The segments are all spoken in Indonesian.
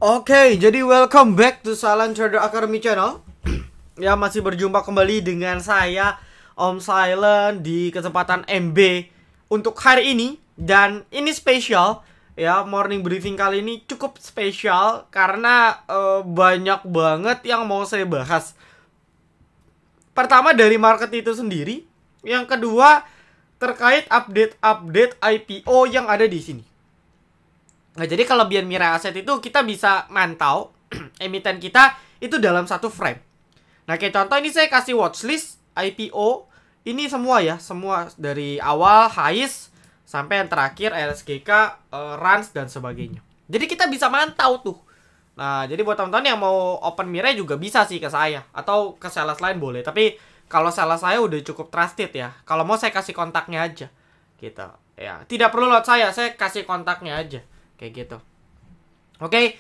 Oke, jadi welcome back to Silent Trader Academy Channel. Ya, masih berjumpa kembali dengan saya Om Silent di kesempatan MB untuk hari ini. Dan ini spesial ya, morning briefing kali ini cukup spesial karena banyak banget yang mau saya bahas. Pertama dari market itu sendiri, yang kedua terkait update IPO yang ada di sini. Nah, jadi kelebihan Mirai Asset itu kita bisa mantau emiten kita itu dalam satu frame. Nah, kayak contoh ini saya kasih watchlist IPO. Ini semua ya, semua dari awal highest sampai yang terakhir RSGK, Rans dan sebagainya. Jadi kita bisa mantau tuh. Nah, jadi buat teman-teman yang mau open Mirai juga bisa sih ke saya atau ke sales lain boleh. Tapi kalau sales saya udah cukup trusted ya. Kalau mau saya kasih kontaknya aja. Gitu. Ya, tidak perlu lewat saya kasih kontaknya aja. Kayak gitu. Oke,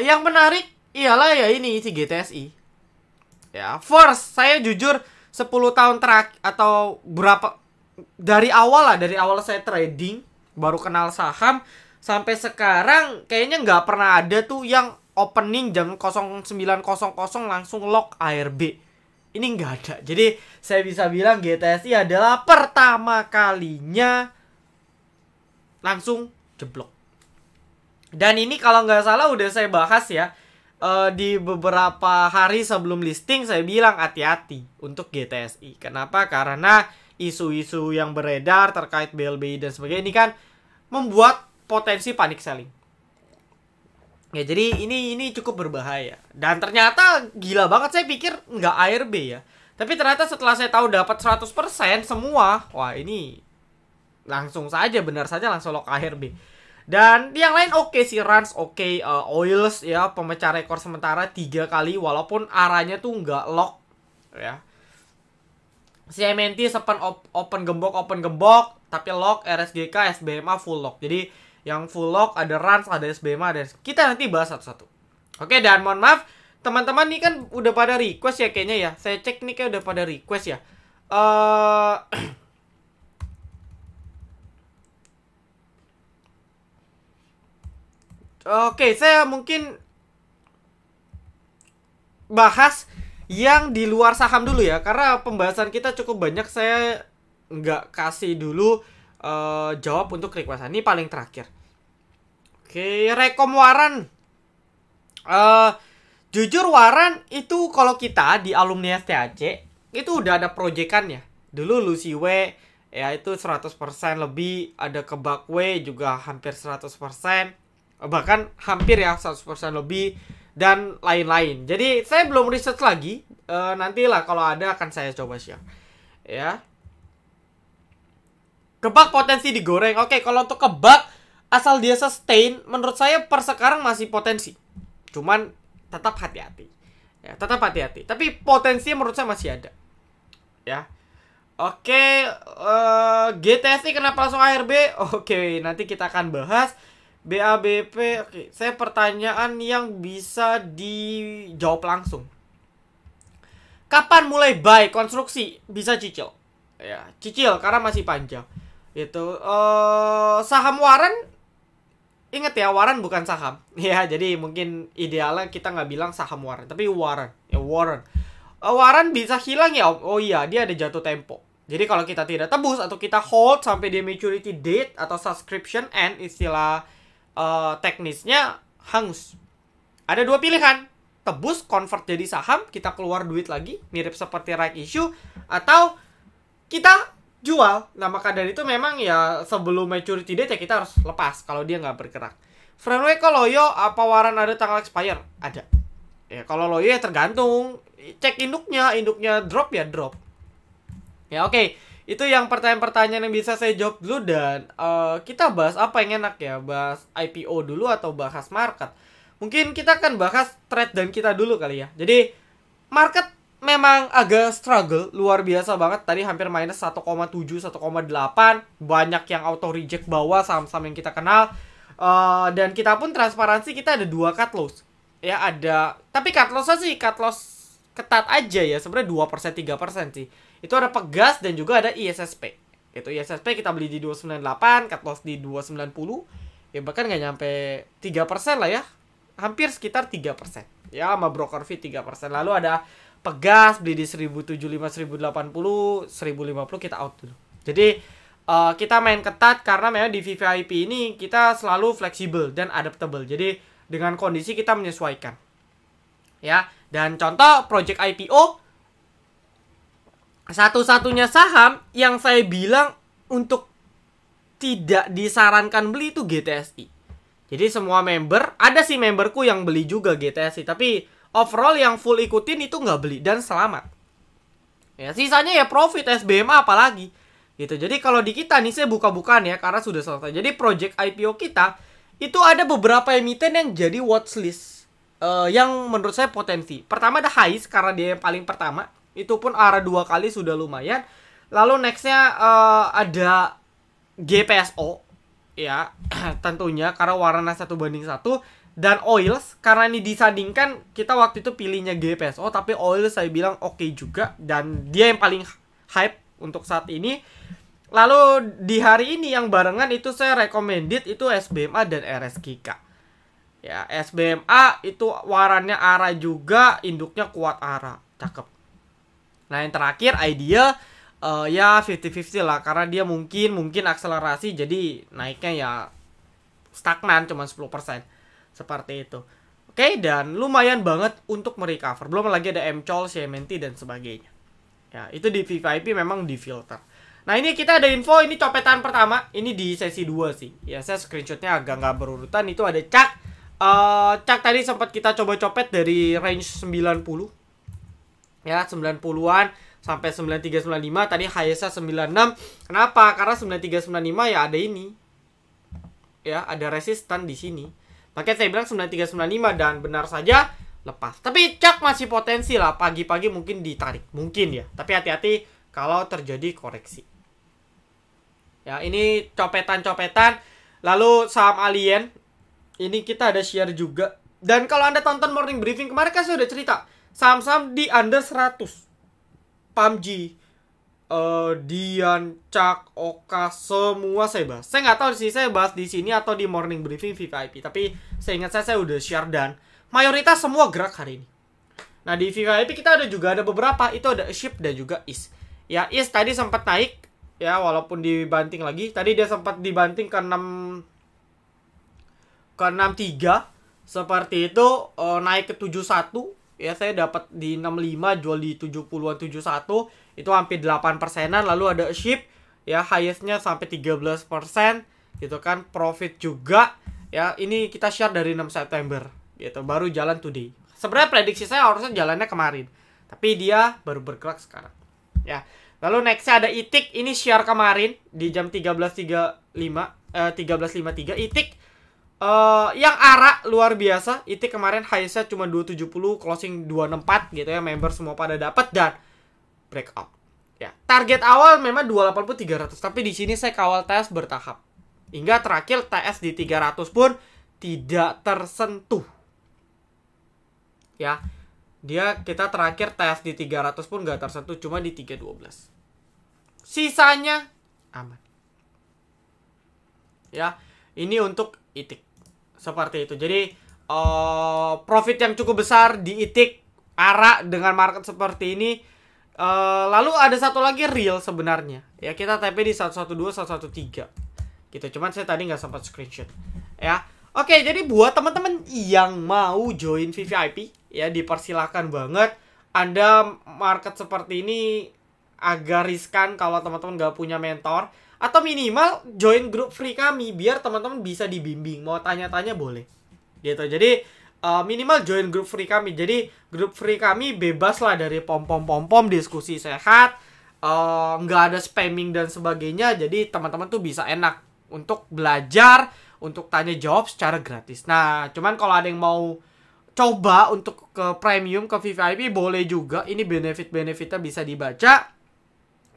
yang menarik ialah ya ini si GTSI. Ya, first saya jujur 10 tahun terakhir atau berapa dari awal saya trading, baru kenal saham sampai sekarang kayaknya nggak pernah ada tuh yang opening jam 09.00 langsung lock ARB. Ini nggak ada. Jadi saya bisa bilang GTSI adalah pertama kalinya langsung jeblok. Dan ini kalau nggak salah udah saya bahas ya, di beberapa hari sebelum listing saya bilang hati-hati untuk GTSI. Kenapa? Karena isu-isu yang beredar terkait BLBI dan sebagainya ini kan membuat potensi panic selling. Ya, jadi ini cukup berbahaya. Dan ternyata gila banget, saya pikir nggak ARB ya. Tapi ternyata setelah saya tahu dapat 100% semua, wah ini langsung saja, benar saja langsung lock ARB. Dan yang lain oke sih, Rans oke, Oils ya, pemecah rekor sementara 3 kali walaupun arahnya tuh nggak lock ya. CMNT sepen open gembok tapi lock, RSGK, SBMA full lock. Jadi yang full lock ada Rans, ada SBMA, ada kita nanti bahas satu-satu. Oke, dan mohon maaf teman-teman nih kan udah pada request ya kayaknya ya. Saya cek nih kayak udah pada request ya. Oke, saya mungkin bahas yang di luar saham dulu ya, karena pembahasan kita cukup banyak. Saya nggak kasih dulu jawab untuk requestan. Ini paling terakhir. Oke, rekom Waran. Jujur Waran itu kalau kita di alumni STAC itu udah ada proyekannya. Dulu Lucy W ya itu 100% lebih, ada Kebak W juga hampir 100%. Bahkan hampir ya 100% lebih dan lain-lain. Jadi saya belum riset lagi, nantilah kalau ada akan saya coba share ya. Kebak potensi digoreng. Oke, kalau untuk Kebak asal dia sustain, menurut saya per sekarang masih potensi, cuman tetap hati-hati ya, tetap hati-hati. Tapi potensinya menurut saya masih ada ya. Oke, GTSI kenapa langsung ARB? Oke, nanti kita akan bahas. BABP, oke, saya pertanyaan yang bisa dijawab langsung. Kapan mulai buy konstruksi? Bisa cicil. Ya, cicil karena masih panjang. Itu saham Waran, ingat ya, Waran bukan saham. Ya, jadi mungkin idealnya kita nggak bilang saham Waran, tapi Waran. Ya, Waran. Waran bisa hilang ya. Oh iya, dia ada jatuh tempo. Jadi kalau kita tidak tebus atau kita hold sampai dia maturity date atau subscription end, istilah teknisnya hangus. Ada dua pilihan, tebus convert jadi saham, kita keluar duit lagi, mirip seperti right issue, atau kita jual. Nah, maka dari itu memang ya sebelum maturity date ya kita harus lepas kalau dia nggak bergerak. Framework kalau Loyo apa Waran ada tanggal expire? Ada. Ya kalau Loyo ya tergantung, cek induknya drop ya drop. Ya oke. Itu yang pertanyaan-pertanyaan yang bisa saya jawab dulu. Dan kita bahas apa yang enak ya, bahas IPO dulu atau bahas market. Mungkin kita akan bahas trade dan kita dulu kali ya. Jadi market memang agak struggle, luar biasa banget. Tadi hampir minus 1,7, 1,8. Banyak yang auto reject bawah saham-saham yang kita kenal. Dan kita pun transparansi, kita ada 2 cut loss. Ya ada, tapi cut loss-nya sih cut loss ketat aja ya. Sebenarnya 2%, 3% sih. Itu ada Pegas dan juga ada ISSP. Itu ISSP kita beli di 298, cut loss di 290. Ya bahkan nggak nyampe 3% lah ya. hampir sekitar 3%. Ya, sama broker fee 3%. Lalu ada Pegas beli di 1075, 1080, 1050 kita out dulu. Jadi kita main ketat karena memang di VVIP ini kita selalu fleksibel dan adaptable. Jadi dengan kondisi kita menyesuaikan. Ya, dan contoh project IPO, satu-satunya saham yang saya bilang untuk tidak disarankan beli itu GTSI. Jadi semua member, ada sih memberku yang beli juga GTSI, tapi overall yang full ikutin itu nggak beli dan selamat. Ya, sisanya ya profit, SBMA apalagi. Gitu. Jadi kalau di kita nih, saya buka-bukaan ya karena sudah selesai. Jadi project IPO kita itu ada beberapa emiten yang jadi watchlist. Yang menurut saya potensi. Pertama ada Hais karena dia yang paling pertama. Itu pun arah 2 kali sudah lumayan. Lalu nextnya ada GPSO. Ya, tentunya karena warna 1:1. Dan Oils, karena ini disandingkan, kita waktu itu pilihnya GPSO. Tapi Oils saya bilang oke juga. Dan dia yang paling hype untuk saat ini. Lalu di hari ini yang barengan itu saya recommended itu SBMA dan RSGK. Ya, SBMA itu warannya ARA juga, induknya kuat ARA. Cakep. Nah, yang terakhir idea ya 50-50 lah karena dia mungkin akselerasi jadi naiknya ya stagnan cuma 10%. Seperti itu. Oke, dan lumayan banget untuk merecover. Belum lagi ada MCOL, CMNT dan sebagainya. Ya, itu di VVIP memang di filter. Nah, ini kita ada info, ini copetan pertama. Ini di sesi 2 sih. Ya, saya screenshotnya agak nggak berurutan. Itu ada Cak. Cak tadi sempat kita coba copet dari range 90. Ya, 90-an sampai 9395. Tadi highest-nya 96. Kenapa? Karena 9395 ya ada ini. Ya, ada resistan di sini. Makanya saya bilang 9395 dan benar saja lepas. Tapi Cak masih potensi lah. Pagi-pagi mungkin ditarik. Mungkin ya. Tapi hati-hati kalau terjadi koreksi. Ya, ini copetan-copetan. Lalu saham Alien. Ini kita ada share juga. Dan kalau Anda tonton morning briefing kemarin kan saya udah cerita. Saham-saham di under 100. PUBG, Dian, Cak, Oka, semua saya bahas. Saya nggak tahu sih saya bahas di sini atau di morning briefing VVIP. Tapi saya ingat saya udah share dan mayoritas semua gerak hari ini. Nah, di VVIP kita ada beberapa. Itu ada Ship dan juga Is. Ya, Is tadi sempat naik. Ya, walaupun dibanting lagi. Tadi dia sempat dibanting ke 63. Seperti itu, naik ke 71. Ya, saya dapat di 65, jual di 70-an 71. Itu hampir 8%-an. Lalu ada Ship. Ya, highest-nya sampai 13%. Gitu kan, profit juga. Ya, ini kita share dari 6 September. Gitu, baru jalan today. Sebenarnya prediksi saya harusnya jalannya kemarin. Tapi dia baru bergerak sekarang. Ya. Lalu nextnya ada ITIK. Ini share kemarin di jam 13.53. ITIK yang ARA luar biasa. ITIK kemarin highest-nya cuma 270, closing 264 gitu ya. Member semua pada dapat dan breakout. Ya. Target awal memang 280 300, tapi di sini saya kawal TS bertahap. Hingga terakhir TS di 300 pun tidak tersentuh. Ya. Kita terakhir TS di 300 pun nggak tersentuh, cuma di 312. Sisanya aman. Ya, ini untuk ITIK. Seperti itu. Jadi profit yang cukup besar di ITIK, ARA dengan market seperti ini. Lalu ada satu lagi real sebenarnya. Ya, kita TP di 112 113. Gitu. Cuman saya tadi nggak sempat screenshot. Ya. Oke, jadi buat teman-teman yang mau join VVIP, ya dipersilakan banget. Anda market seperti ini agak riskan kalau teman-teman nggak punya mentor. Atau minimal join grup free kami biar teman-teman bisa dibimbing. Mau tanya-tanya boleh. Gitu. Jadi minimal join grup free kami. Jadi grup free kami bebas lah dari pom-pom, diskusi sehat, nggak ada spamming dan sebagainya. Jadi teman-teman tuh bisa enak untuk belajar, untuk tanya jawab secara gratis. Nah, cuman kalau ada yang mau coba untuk ke premium, ke VVIP boleh juga. Ini benefit-benefitnya bisa dibaca.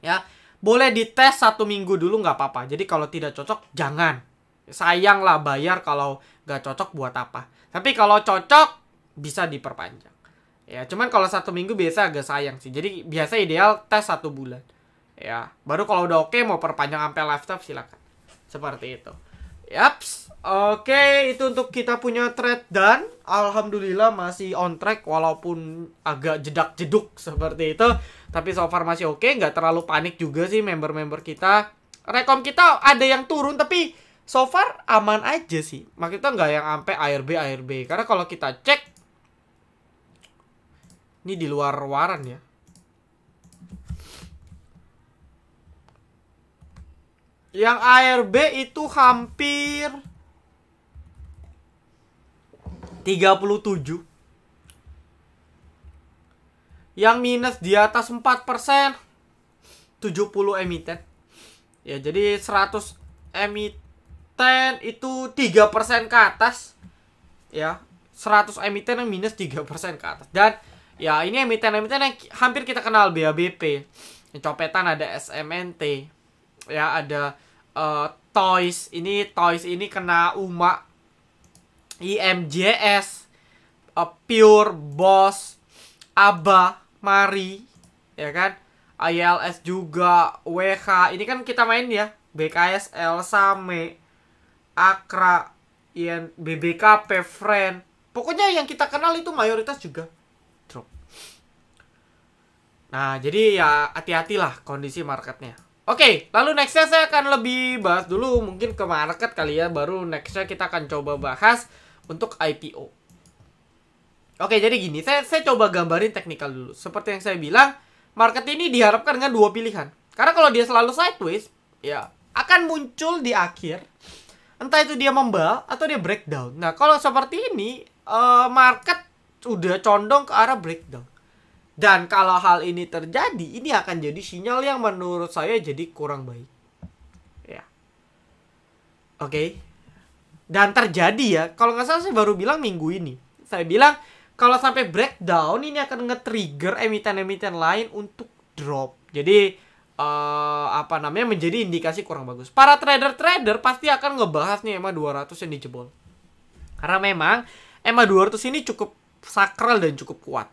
Ya. Boleh dites 1 minggu dulu nggak apa-apa. Jadi kalau tidak cocok, jangan. Sayang lah bayar kalau nggak cocok buat apa. Tapi kalau cocok, bisa diperpanjang. Ya, cuman kalau 1 minggu biasa agak sayang sih. Jadi biasa ideal tes 1 bulan. Ya, baru kalau udah oke mau perpanjang sampai lifetime silakan. Seperti itu. Yaps. Oke, itu untuk kita punya trade dan alhamdulillah masih on track walaupun agak jedak-jeduk seperti itu. Tapi so far masih oke, nggak terlalu panik juga sih member-member kita. Rekom kita ada yang turun tapi so far aman aja sih. Maksudnya nggak yang sampai ARB. Karena kalau kita cek, ini di luar waran ya. Yang ARB itu hampir 37. Yang minus di atas 4%, 70 emiten. Ya, jadi 100 emiten itu 3% ke atas. Ya, 100 emiten yang minus 3% ke atas. Dan ya, ini emiten-emiten yang hampir kita kenal, BABP. Yang copetan ada SMNT. Ya, ada Toys ini kena UMA, IMJS, Pure, Boss, ABA, Mari, ya kan, ILS juga, WH. Ini kan kita main ya, BKSL, Same, Akra, BBKP, Friend. Pokoknya yang kita kenal itu mayoritas juga drop. Nah, jadi ya hati-hatilah kondisi marketnya. Oke, lalu nextnya saya akan lebih bahas dulu mungkin ke market kali ya. Baru nextnya kita akan coba bahas untuk IPO. Oke, jadi gini, saya coba gambarin teknikal dulu. Seperti yang saya bilang, market ini diharapkan dengan dua pilihan. Karena kalau dia selalu sideways, ya akan muncul di akhir. Entah itu dia membal atau dia breakdown. Nah, kalau seperti ini, market udah condong ke arah breakdown. Dan kalau hal ini terjadi, ini akan jadi sinyal yang menurut saya jadi kurang baik. Ya. Oke. Dan terjadi ya, kalau nggak salah saya baru bilang minggu ini. Saya bilang, kalau sampai breakdown, ini akan nge-trigger emiten-emiten lain untuk drop. Jadi, menjadi indikasi kurang bagus. Para trader-trader pasti akan ngebahas nih EMA 200 yang dijebol. Karena memang EMA 200 ini cukup sakral dan cukup kuat.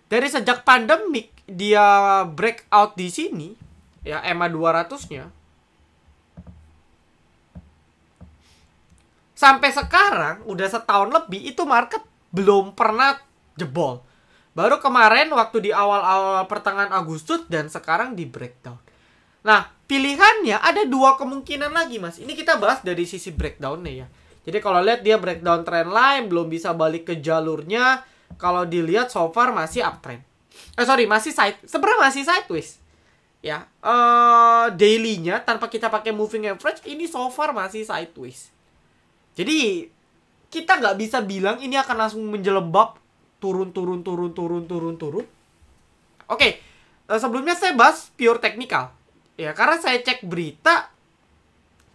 Dari sejak pandemik dia breakout di sini, ya EMA 200-nya. Sampai sekarang udah setahun lebih itu market belum pernah jebol. Baru kemarin waktu di awal-awal pertengahan Agustus dan sekarang di breakdown. Nah, pilihannya ada dua kemungkinan lagi, Mas. Ini kita bahas dari sisi breakdown-nya ya. Jadi kalau lihat dia breakdown trend line, belum bisa balik ke jalurnya. Kalau dilihat so far masih uptrend. Sebenarnya masih sideways. Ya, daily-nya tanpa kita pakai moving average ini so far masih sideways. Jadi kita nggak bisa bilang ini akan langsung menjelebab turun. Oke, sebelumnya saya bahas pure technical. Ya, karena saya cek berita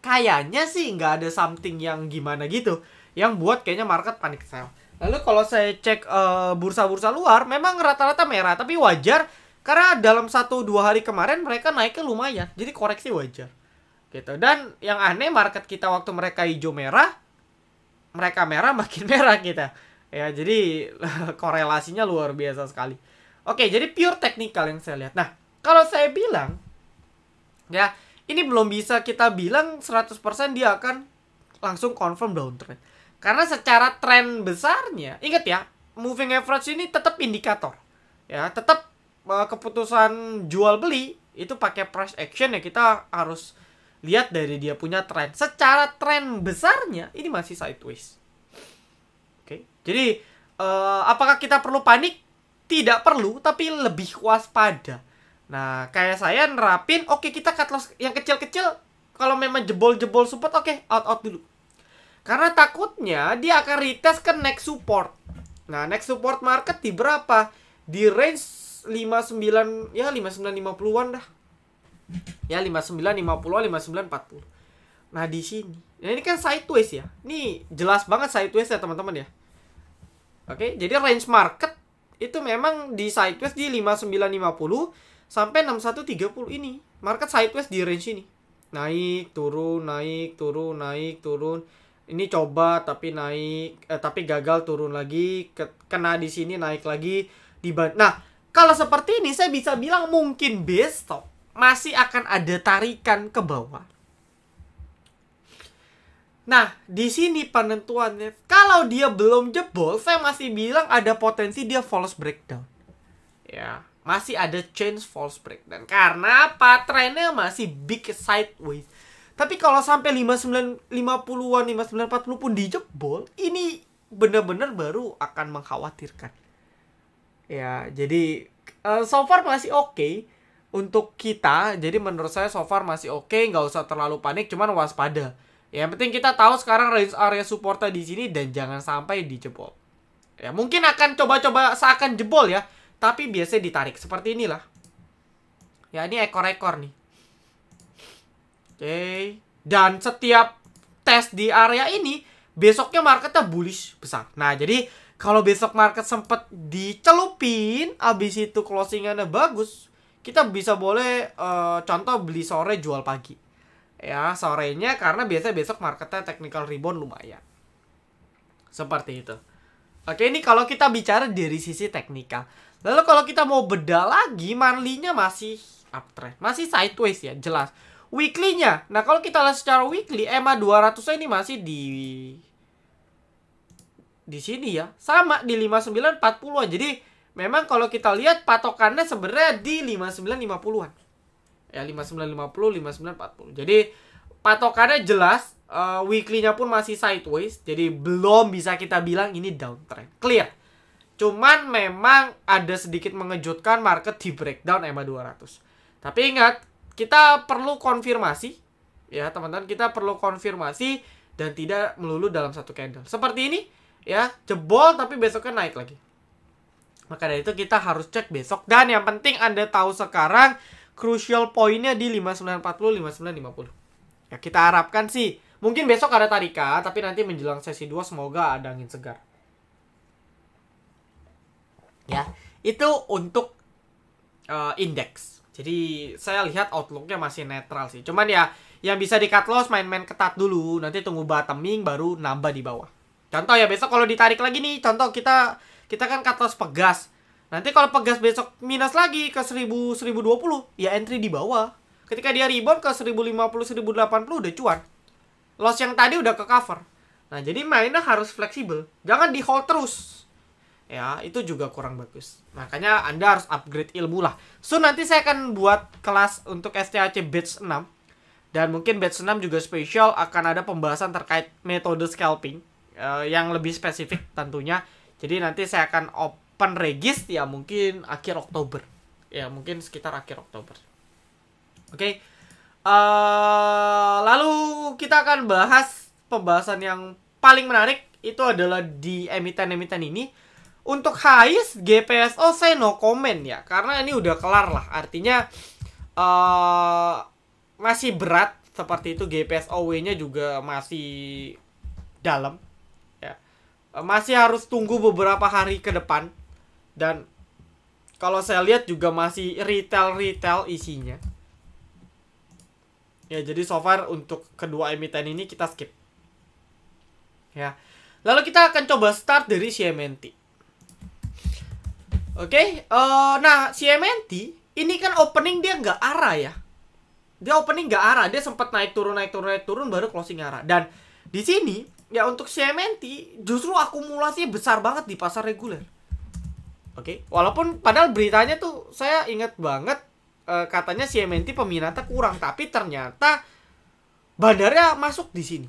kayaknya sih nggak ada something yang gimana gitu yang buat kayaknya market panic sell. Lalu kalau saya cek bursa-bursa luar memang rata-rata merah, tapi wajar karena dalam 1-2 hari kemarin mereka naiknya lumayan. Jadi koreksi wajar. Gitu. Dan yang aneh market kita waktu mereka hijau merah, mereka merah makin merah kita. Ya, jadi korelasinya luar biasa sekali. Oke, jadi pure technical yang saya lihat. Nah, kalau saya bilang ya, ini belum bisa kita bilang 100% dia akan langsung confirm downtrend. Karena secara tren besarnya, ingat ya, moving average ini tetap indikator. Ya, tetap keputusan jual beli itu pakai price action ya, kita harus lihat dari dia punya tren. Secara tren besarnya ini masih sideways. Oke. Jadi apakah kita perlu panik? Tidak perlu, tapi lebih waspada. Nah, kayak saya nerapin, oke, kita cut loss yang kecil-kecil. Kalau memang jebol-jebol support, oke, out dulu. Karena takutnya dia akan retest ke next support. Nah, next support market di berapa? Di range 59, ya 59.50-an dah. Ya 59.50, 59.40. Nah, di sini. Nah, ini kan sideways ya. Ini jelas banget sideways ya, teman-teman ya. Oke, jadi range market itu memang di sideways di 59.50 sampai 61.30 ini. Market sideways di range ini. Naik, turun, naik, turun, naik, turun. Ini coba tapi naik, tapi gagal, turun lagi, kena di sini, naik lagi. Nah, kalau seperti ini saya bisa bilang mungkin besok masih akan ada tarikan ke bawah. Nah, di sini penentuannya. Kalau dia belum jebol, saya masih bilang ada potensi dia false breakdown. Ya, masih ada chance false breakdown. Karena apa? Trennya masih big sideways. Tapi kalau sampai 5950-an, 5940 pun dijebol, ini benar-benar baru akan mengkhawatirkan. Ya, jadi so far masih oke untuk kita. Jadi menurut saya so far masih oke, nggak usah terlalu panik, cuman waspada. Yang penting kita tahu sekarang range area supportnya di sini dan jangan sampai dijebol. Ya, mungkin akan coba-coba seakan jebol ya, tapi biasanya ditarik seperti inilah. Ya, ini ekor-ekor nih. Oke. Dan setiap tes di area ini, besoknya marketnya bullish besar. Nah, jadi kalau besok market sempat dicelupin, abis itu closingannya bagus, kita bisa boleh contoh beli sore jual pagi. Ya, sorenya karena biasanya besok marketnya technical rebound lumayan. Seperti itu. Oke, ini kalau kita bicara dari sisi teknikal. Lalu kalau kita mau bedah lagi, monthly-nya masih uptrend, masih sideways ya, jelas. Weekly-nya, nah kalau kita lihat secara weekly, EMA 200-nya ini masih di sini ya, sama di 5940-an. Jadi memang kalau kita lihat patokannya sebenarnya di 5950-an. Ya, 5950, 5940. Jadi patokannya jelas, weekly-nya pun masih sideways. Jadi belum bisa kita bilang ini downtrend. Clear. Cuman memang ada sedikit mengejutkan market di breakdown EMA 200. Tapi ingat, kita perlu konfirmasi. Ya, teman-teman, kita perlu konfirmasi dan tidak melulu dalam satu candle. Seperti ini, ya, jebol tapi besoknya naik lagi. Maka dari itu kita harus cek besok. Dan yang penting Anda tahu sekarang crucial poinnya di 5940, 5950. Ya, kita harapkan sih mungkin besok ada tarikan, tapi nanti menjelang sesi 2 semoga ada angin segar. Ya, itu untuk indeks. Jadi saya lihat outlooknya masih netral sih. Cuman ya yang bisa di cut loss main-main ketat dulu, nanti tunggu bottoming baru nambah di bawah. Contoh ya, besok kalau ditarik lagi nih, contoh kita kan cut loss Pegas. Nanti kalau Pegas besok minus lagi ke 1000, 1020, ya entry di bawah. Ketika dia rebound ke 1050, 1080 udah cuan. Loss yang tadi udah ke cover. Nah, jadi mainnya harus fleksibel. Jangan di hold terus. Ya, itu juga kurang bagus. Makanya Anda harus upgrade ilmu lah. So, nanti saya akan buat kelas untuk STHC batch 6. Dan mungkin batch 6 juga spesial akan ada pembahasan terkait metode scalping. Yang lebih spesifik tentunya. Jadi nanti saya akan open regist ya mungkin akhir Oktober. Ya, mungkin sekitar akhir Oktober. Oke. Lalu kita akan bahas pembahasan yang paling menarik. Itu adalah di emiten-emiten ini. Untuk highest GPSO saya no comment ya. Karena ini udah kelar lah. Artinya masih berat. Seperti itu, GPSOW-nya juga masih dalam. Ya. Masih harus tunggu beberapa hari ke depan. Dan kalau saya lihat juga masih retail isinya. Ya, jadi so far untuk kedua emiten ini kita skip. Ya. Lalu kita akan coba start dari CMNT. Oke, nah CMNT ini kan opening dia nggak arah ya. Dia opening nggak arah, dia sempat naik turun baru closing arah. Dan di sini ya untuk CMNT justru akumulasinya besar banget di pasar reguler. Oke, walaupun padahal beritanya tuh saya ingat banget katanya CMNT peminatnya kurang, tapi ternyata bandarnya masuk di sini.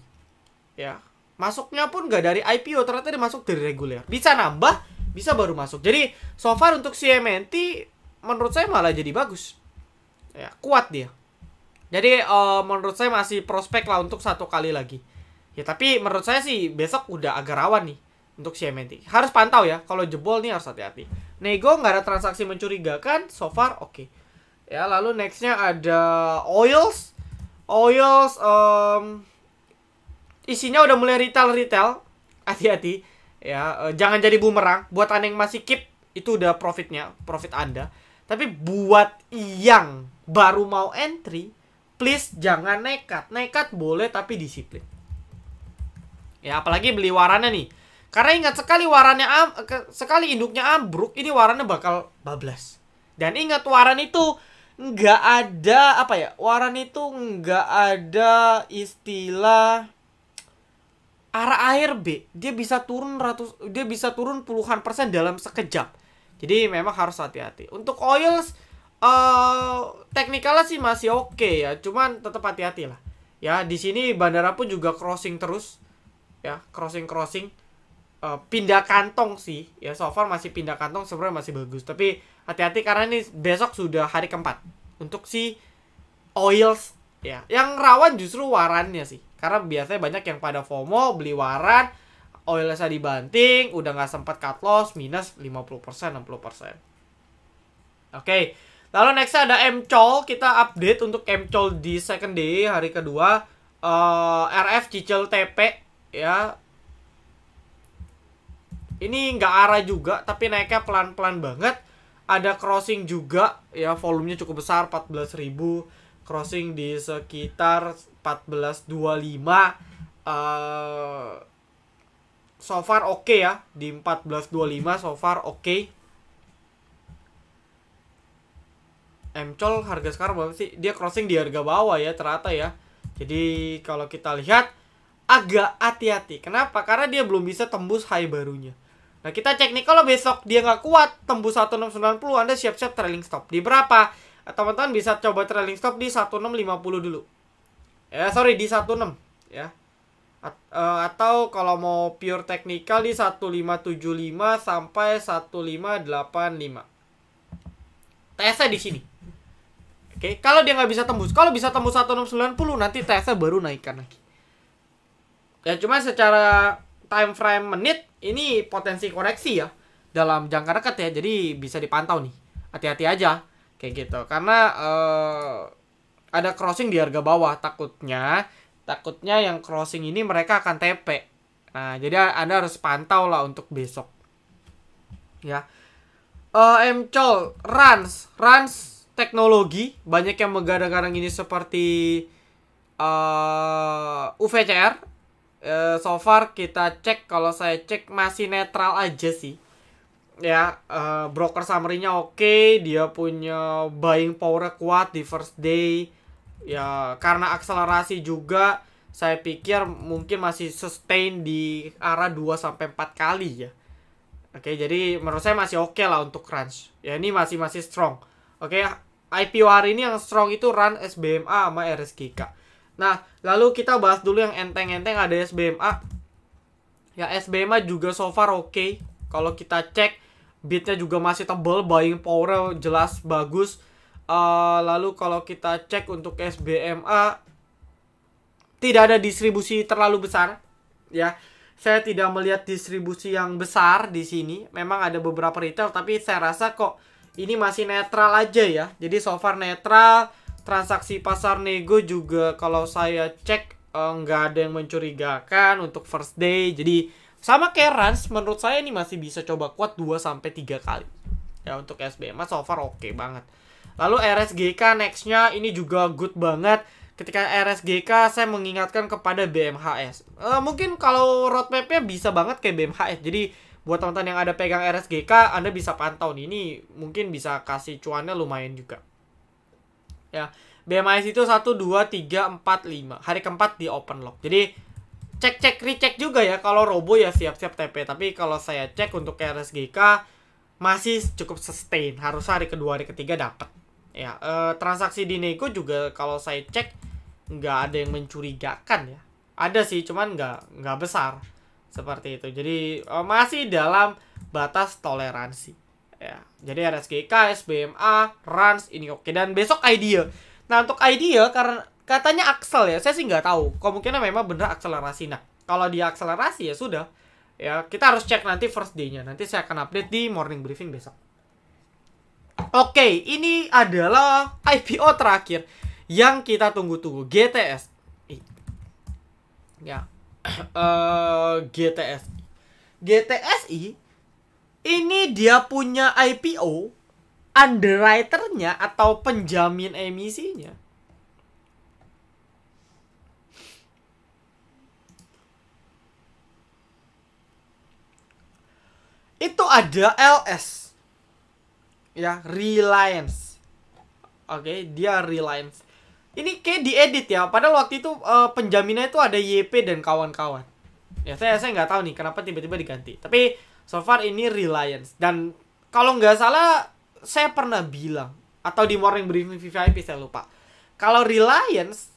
Ya, masuknya pun nggak dari IPO, ternyata dia masuk dari reguler. Bisa nambah, bisa baru masuk. Jadi so far untuk CMNT menurut saya malah jadi bagus. Ya, kuat dia. Jadi menurut saya masih prospek lah untuk satu kali lagi. Ya, tapi menurut saya sih besok udah agak rawan nih untuk CMNT. Harus pantau ya. Kalau jebol nih harus hati-hati. Nego nggak ada transaksi mencurigakan. So far oke. Ya, lalu nextnya ada Oils. Isinya udah mulai retail. Hati-hati. Ya, jangan jadi bumerang. Buat Anda yang masih keep, itu udah profit Anda. Tapi buat yang baru mau entry, please jangan nekat. Nekat boleh tapi disiplin. Ya, apalagi beli warannya nih. Karena ingat sekali induknya ambruk, ini warannya bakal bablas. Dan ingat, waran itu nggak ada waran itu nggak ada istilah arah ARB dia bisa turun puluhan persen dalam sekejap. Jadi memang harus hati-hati. Untuk oils teknikalnya sih masih oke ya, cuman tetap hati-hati lah. Ya, di sini bandara pun juga crossing terus. Ya, crossing pindah kantong sih. Ya, so far masih pindah kantong, sebenarnya masih bagus. Tapi hati-hati karena ini besok sudah hari keempat untuk si oils ya. Yang rawan justru warannya sih. Karena biasanya banyak yang pada FOMO beli waran, oilnya dibanting, udah nggak sempat cut loss, minus 50%, 60%. Oke. Lalu next ada MCOL, kita update untuk MCOL di second day, hari kedua. RF cicil TP ya. Ini nggak arah juga, tapi naiknya pelan-pelan banget. Ada crossing juga ya, volumenya cukup besar, 14.000. Crossing di sekitar 14.25. So far oke ya, di 14.25 so far oke. MCOL harga sekarang berapa sih? Dia crossing di harga bawah ya ternyata ya. Jadi kalau kita lihat agak hati-hati. Kenapa? Karena dia belum bisa tembus high barunya. Nah, kita cek nih, kalau besok dia nggak kuat tembus 1690, Anda siap-siap trailing stop. Di berapa? Teman-teman bisa coba trailing stop di 1650 dulu. Di 16 ya. Atau kalau mau pure technical di 1575 sampai 1585. TS-nya di sini. Oke, kalau dia nggak bisa tembus, kalau bisa tembus 1690 nanti TS-nya baru naikkan lagi. Ya cuma secara time frame menit ini potensi koreksi ya dalam jangka dekat ya, jadi bisa dipantau nih. Hati-hati aja kayak gitu. Karena ada crossing di harga bawah, takutnya yang crossing ini mereka akan TP. Nah, jadi Anda harus pantau lah untuk besok. Ya. MCOL, Rans teknologi, banyak yang menggadang-gadang ini seperti UVCR. So far kita cek, kalau saya cek masih netral aja sih. Ya, broker summary-nya oke, dia punya buying power kuat di first day. Ya, karena akselerasi juga, saya pikir mungkin masih sustain di arah 2-4 kali ya. Oke, jadi menurut saya masih oke lah untuk Rans. Ya, ini masih strong. Oke, IPO hari ini yang strong itu Rans, SBMA sama RSGK. Nah, lalu kita bahas dulu yang enteng-enteng, ada SBMA. Ya, SBMA juga so far oke. Kalau kita cek, bidnya juga masih tebal, buying power jelas bagus. Lalu kalau kita cek untuk SBMA, tidak ada distribusi terlalu besar. Ya, saya tidak melihat distribusi yang besar di sini. Memang ada beberapa retail, tapi saya rasa kok ini masih netral aja ya. Jadi so far netral. Transaksi pasar nego juga kalau saya cek nggak ada yang mencurigakan untuk first day. Jadi sama kayak Rans, menurut saya ini masih bisa coba kuat 2-3 kali. Ya, untuk SBMA so far oke banget. Lalu RSGK nextnya ini juga good banget. Ketika RSGK saya mengingatkan kepada BMHS. Mungkin kalau roadmapnya bisa banget kayak BMHS. Jadi buat teman-teman yang ada pegang RSGK, Anda bisa pantau nih. Ini mungkin bisa kasih cuannya lumayan juga. Ya, BMHS itu 1, 2, 3, 4, 5. Hari keempat di open lock. Jadi recheck juga ya. Kalau robo ya siap-siap TP. Tapi kalau saya cek untuk RSGK masih cukup sustain. Harus hari kedua, hari ketiga dapat. Ya, transaksi di nego juga kalau saya cek nggak ada yang mencurigakan ya. Ada sih, cuman nggak besar seperti itu. Jadi masih dalam batas toleransi. Ya, jadi RSGK, SBMA, Rans ini oke. Dan besok IDEA. Nah, untuk IDEA karena katanya aksel ya, saya sih nggak tahu. Kemungkinan memang bener akselerasi. Nah, kalau dia akselerasi ya sudah. Ya, kita harus cek nanti first day-nya. Nanti saya akan update di morning briefing besok. Oke, ini adalah IPO terakhir yang kita tunggu-tunggu, GTS. Ya, GTSI ini dia punya IPO, underwriter-nya atau penjamin emisinya itu ada LS. Ya, Reliance. Oke, dia Reliance. Ini kayak diedit ya. Padahal waktu itu penjaminnya itu ada YP dan kawan-kawan. Ya saya nggak tahu nih kenapa tiba-tiba diganti. Tapi so far ini Reliance. Dan kalau nggak salah saya pernah bilang atau di morning briefing VVIP saya lupa. Kalau Reliance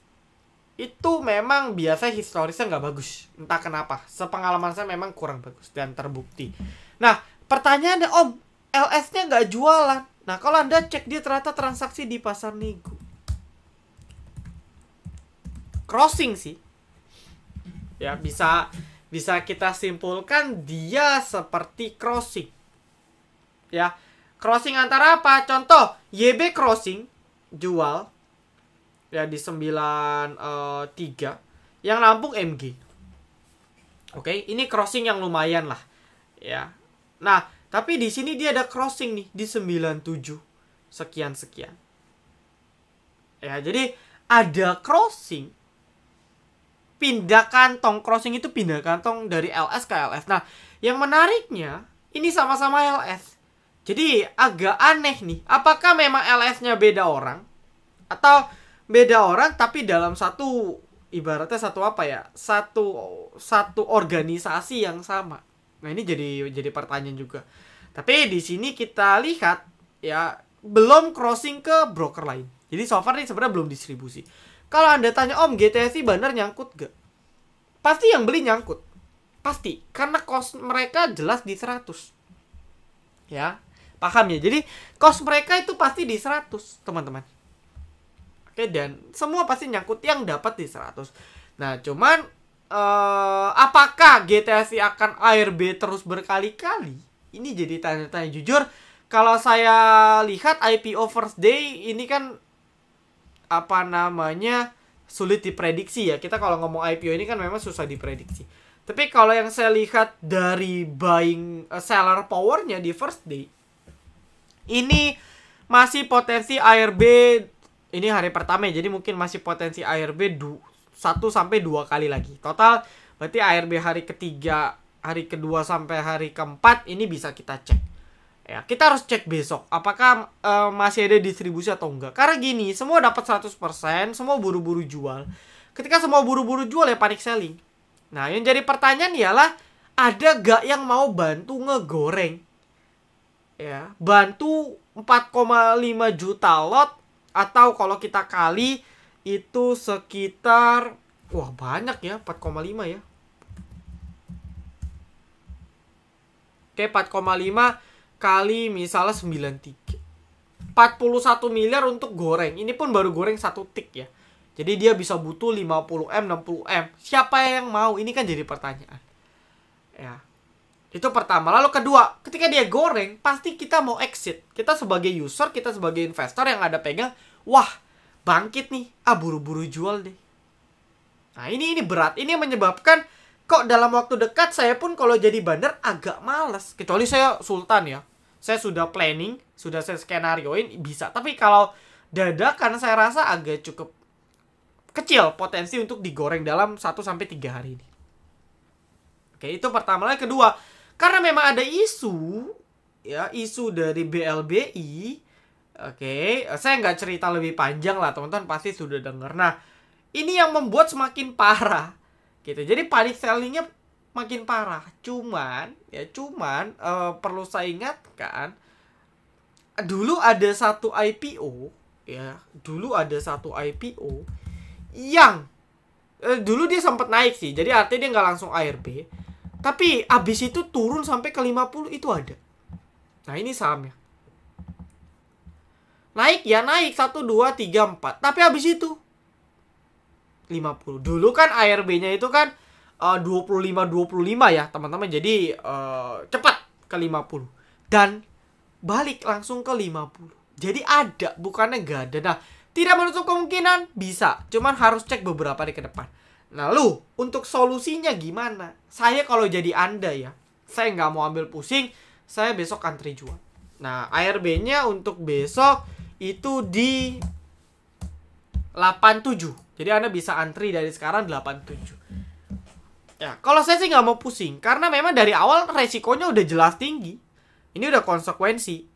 itu memang biasa historisnya nggak bagus. Entah kenapa. Sepengalaman saya memang kurang bagus dan terbukti. Nah, pertanyaannya Om, LS-nya nggak jualan. Nah, kalau Anda cek dia ternyata transaksi di pasar nego. Crossing sih. Ya, bisa kita simpulkan dia seperti crossing. Ya, crossing antara apa? Contoh, YB crossing jual ya di 93 yang nampung MG. Oke, ini crossing yang lumayan lah. Ya. Nah, tapi di sini dia ada crossing nih di 97 sekian. Ya, jadi ada crossing pindah kantong, crossing itu pindah kantong dari LS ke LS. Nah, yang menariknya ini sama-sama LS. Jadi agak aneh nih, apakah memang LS-nya beda orang atau beda orang tapi dalam satu ibaratnya satu apa ya? Satu organisasi yang sama. Nah, ini jadi pertanyaan juga. Tapi di sini kita lihat ya belum crossing ke broker lain. Jadi so far ini sebenarnya belum distribusi. Kalau Anda tanya Om, GTSI benar nyangkut gak? Pasti yang beli nyangkut. Pasti, karena cost mereka jelas di 100. Ya, paham ya? Jadi cost mereka itu pasti di 100, teman-teman. Oke, dan semua pasti nyangkut yang dapat di 100. Nah, cuman apakah GTSI akan ARB terus berkali-kali? Ini jadi tanya-tanya. Jujur, kalau saya lihat IPO first day ini kan apa namanya sulit diprediksi ya. Kita kalau ngomong IPO ini kan memang susah diprediksi. Tapi kalau yang saya lihat dari buying seller powernya di first day, ini masih potensi ARB. Ini hari pertama ya, jadi mungkin masih potensi ARB 1-2 kali lagi. Total berarti ARB hari ketiga, hari kedua sampai hari keempat ini bisa kita cek. Ya, kita harus cek besok apakah masih ada distribusi atau enggak. Karena gini, semua dapat 100%, semua buru-buru jual. Ketika semua buru-buru jual ya panic selling. Nah, yang jadi pertanyaan ialah ada gak yang mau bantu ngegoreng? Ya, bantu 4,5 juta lot. Atau kalau kita kali itu sekitar wah banyak ya, 4,5 ya. Oke, 4,5 kali misalnya 93. 41 miliar untuk goreng. Ini pun baru goreng satu tik ya. Jadi dia bisa butuh 50M, 60M. Siapa yang mau? Ini kan jadi pertanyaan. Ya. Itu pertama. Lalu kedua, ketika dia goreng, pasti kita mau exit. Kita sebagai user, kita sebagai investor yang ada pegang, wah, bangkit nih. Buru-buru jual deh. Nah, ini berat. Ini menyebabkan kok dalam waktu dekat saya pun kalau jadi bandar agak males. Kecuali saya sultan ya. Saya sudah planning, sudah saya skenarioin, bisa. Tapi kalau dadakan saya rasa agak cukup kecil potensi untuk digoreng dalam 1-3 hari ini. Oke, itu pertama. Lagi kedua, karena memang ada isu dari BLBI. Oke, saya nggak cerita lebih panjang lah, teman-teman pasti sudah dengar. Nah, ini yang membuat semakin parah, gitu. Jadi panic sellingnya makin parah. Cuman perlu saya ingatkan, dulu ada satu IPO, yang dulu dia sempat naik sih. Jadi artinya dia nggak langsung ARB. Tapi abis itu turun sampai ke 50 itu ada. Nah, ini sahamnya. Naik 1, 2, 3, 4. Tapi abis itu 50. Dulu kan ARB-nya itu kan 25 ya, teman-teman. Jadi cepat ke 50. Dan balik langsung ke 50. Jadi ada, bukannya nggak ada. Nah, tidak menutup kemungkinan bisa. Cuman harus cek beberapa hari ke depan. Lalu, untuk solusinya gimana? Saya kalau jadi Anda ya, saya nggak mau ambil pusing, saya besok antri jual. Nah, ARB-nya untuk besok itu di 87. Jadi Anda bisa antri dari sekarang 87. Ya, kalau saya sih nggak mau pusing. Karena memang dari awal resikonya udah jelas tinggi. Ini udah konsekuensi.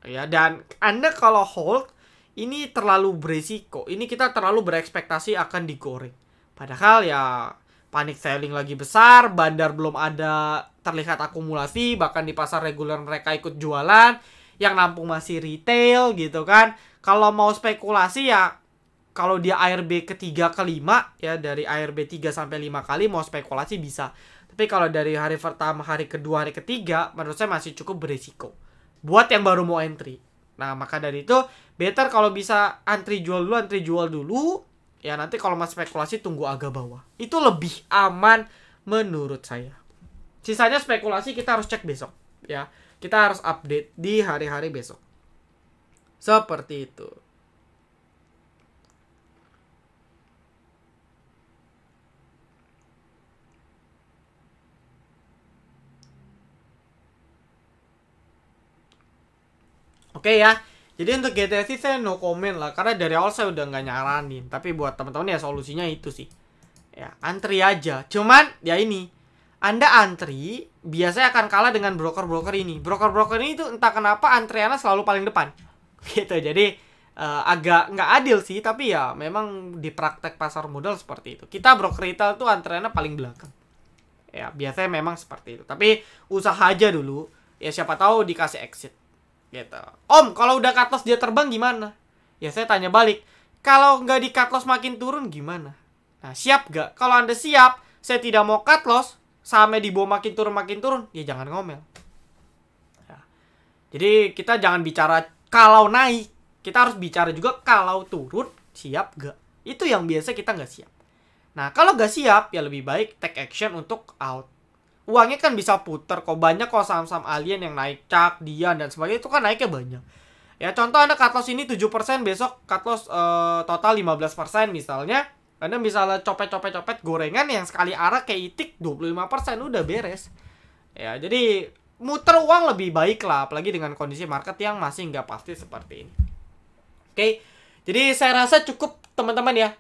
Ya, dan Anda kalau hold, ini terlalu beresiko. Ini kita terlalu berekspektasi akan digoreng. Padahal ya panic selling lagi besar, bandar belum ada terlihat akumulasi, bahkan di pasar reguler mereka ikut jualan, yang nampung masih retail gitu kan. Kalau mau spekulasi ya, kalau dia ARB ketiga kelima ya, dari ARB 3 sampai 5 kali mau spekulasi bisa. Tapi kalau dari hari pertama, hari kedua, hari ketiga, menurut saya masih cukup berisiko buat yang baru mau entry. Nah, maka dari itu better kalau bisa antri jual dulu. Ya nanti kalau masih spekulasi tunggu agak bawah. Itu lebih aman menurut saya. Sisanya spekulasi kita harus cek besok ya. Kita harus update di hari-hari besok. Seperti itu. Oke ya. Jadi untuk GTC saya no comment lah, karena dari awal saya udah nggak nyaranin. Tapi buat teman-teman ya solusinya itu sih. Ya, antri aja. Cuman ya ini, Anda antri biasanya akan kalah dengan broker-broker ini. Broker-broker ini tuh entah kenapa antriannya selalu paling depan. Gitu. Jadi agak nggak adil sih, tapi ya memang di praktek pasar modal seperti itu. Kita broker retail tuh antriannya paling belakang. Ya, biasanya memang seperti itu. Tapi usaha aja dulu. Ya siapa tahu dikasih exit. Gitu. Om, kalau udah cut loss dia terbang gimana? Ya saya tanya balik, kalau nggak di cut loss makin turun gimana? Nah, siap gak? Kalau Anda siap, saya tidak mau cut loss, sahamnya di bawah makin turun, ya jangan ngomel. Ya. Jadi kita jangan bicara kalau naik, kita harus bicara juga kalau turun, siap gak? Itu yang biasa kita nggak siap. Nah, kalau nggak siap, ya lebih baik take action untuk out. Uangnya kan bisa puter kok, banyak kok saham-saham alien yang naik, Cak, Dian, dan sebagainya, itu kan naiknya banyak. Ya contoh Anda cut loss ini 7%, besok cut loss total 15% misalnya. Anda misalnya copet gorengan yang sekali arah kayak itik 25%, udah beres. Ya jadi muter uang lebih baik lah, apalagi dengan kondisi market yang masih nggak pasti seperti ini. Oke, jadi saya rasa cukup teman-teman ya,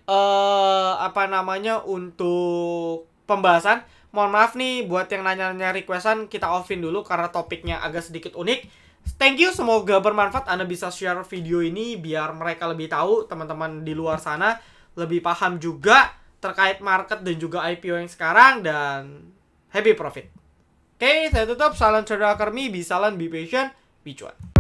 untuk pembahasan. Mohon maaf nih buat yang nanya-nanya requestan, kita offin dulu karena topiknya agak sedikit unik. Thank you, semoga bermanfaat. Anda bisa share video ini biar mereka lebih tahu, teman-teman di luar sana lebih paham juga terkait market dan juga IPO yang sekarang, dan happy profit. Oke, saya tutup. Salam Trader Academy, be silent, be patient, be cuan.